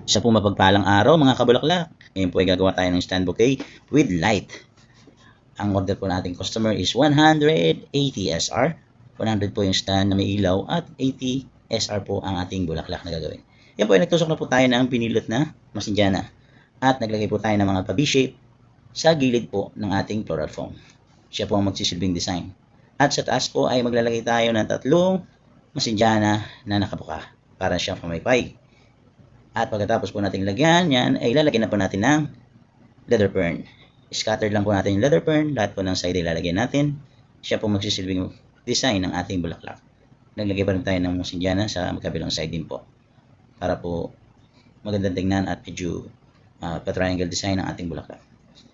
Sa po mapagpalang araw mga kabulaklak. Ngayon po ay gagawa tayo ng stand bouquet with light. Ang order po nating customer is 180 SR. 100 po yung stand na may ilaw at 80 SR po ang ating bulaklak na gagawin. Yan po ay nagtusok na po tayo ng pinilot na masindyana. At naglagay po tayo ng mga pa-V-shape sa gilid po ng ating floral foam. Siya po ang magsisilbing design. At sa taas po ay maglalagay tayo ng tatlong masindyana na nakabuka para siyang pamaypay. At pagkatapos po natin lagyan, yan ay lalagyan na po natin ng leather fern. Scattered lang po natin yung leather fern, lahat po ng side ay lalagyan natin. Siya po magsisilbing design ng ating bulaklak. Naglagay pa rin tayo ng masindyana sa magkabilang side din po. Para po magandang tingnan at medyo pa-triangle design ng ating bulaklak.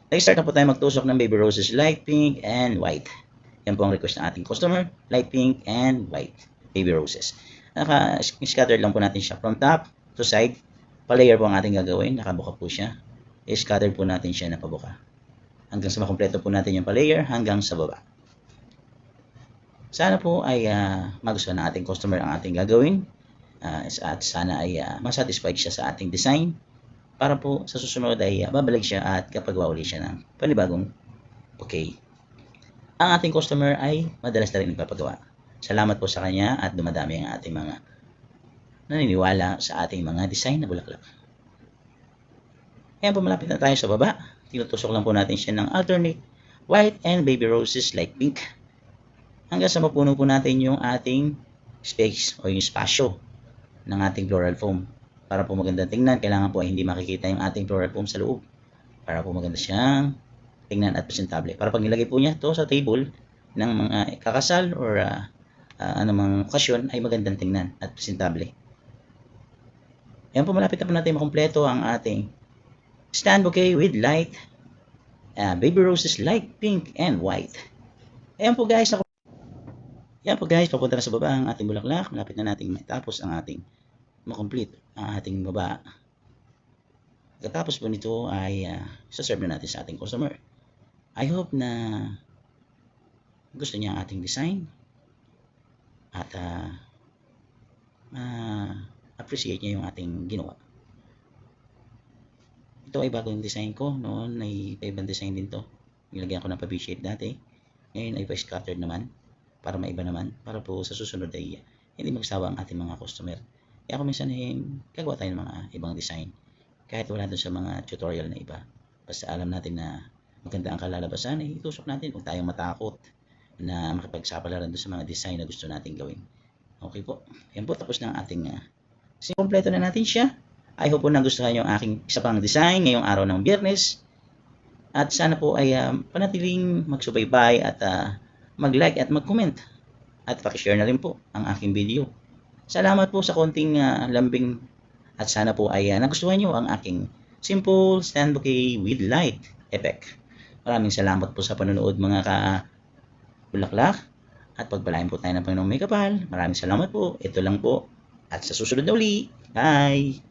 Nag-start na po tayo magtusok ng baby roses light pink and white. Yan po ang request ng ating customer, light pink and white baby roses. Naka-scatter lang po natin siya from top to side. Pa-layer po ang ating gagawin, nakabuka po siya. I-scatter po natin siya na pabuka. Hanggang sa makompleto po natin yung pa-layer hanggang sa baba. Sana po ay magustuhan ng ating customer ang ating gagawin. At sana ay masatisfied siya sa ating design. Para po sa susunod ay babalik siya at kapagawa uli siya ng panibagong bouquet. Ang ating customer ay madalas na rin nagpapagawa. Salamat po sa kanya at dumadami ang ating mga naniniwala sa ating mga design na bulaklak. Ayan po, malapit na tayo sa baba. Tinutusok lang po natin siya ng alternate white and baby roses light pink. Hanggang sa mapuno po natin yung ating space o yung spasyo ng ating floral foam. Para po maganda tingnan, kailangan po ay hindi makikita yung ating floral foam sa loob. Para po maganda siyang tingnan at presentable. Para pag nilagay po niya ito sa table ng mga kakasal or anumang okasyon ay magandang tingnan at presentable. Ayan po, malapit na po natin makompleto ang ating stand bouquet with light, baby roses light pink and white. Ayan po guys, papunta na sa baba ang ating bulaklak. Malapit na natin matapos ang ating makomplete ang ating baba. Pagkatapos po nito ay saserve na natin sa ating customer. I hope na gusto niya ang ating design at appreciate niya yung ating ginawa. Ito ay bagong design ko. Noon ay ibang design din to. Nilagyan ko ng pa-V-shape dati. Ngayon ay pa-scattered naman para maiba naman. Para po sa susunod ay hindi magsawa ang ating mga customer. Kaya kung minsan ay gagawa tayo ng mga ibang design. Kahit wala doon sa mga tutorial na iba. Basta alam natin na maganda ang kalalabasan, ay itusok natin kung tayong matakot na makipagsapalaran doon sa mga design na gusto natin gawin. Okay po. Yan po, tapos na ang ating kompleto na natin siya. I hope po nagustuhan yung aking isa pang design ngayong araw ng Biyernes. At sana po ay panatiling magsubaybay at mag-like at mag-comment. At pakishare na rin po ang aking video. Salamat po sa konting lambing at sana po ay nagustuhan nyo ang aking simple stand bouquet with light effect. Maraming salamat po sa panonood mga ka-bulaklak at pagpalain po tayo ng Panginoong may kapal. Maraming salamat po. Ito lang po at sa susunod na uli. Bye!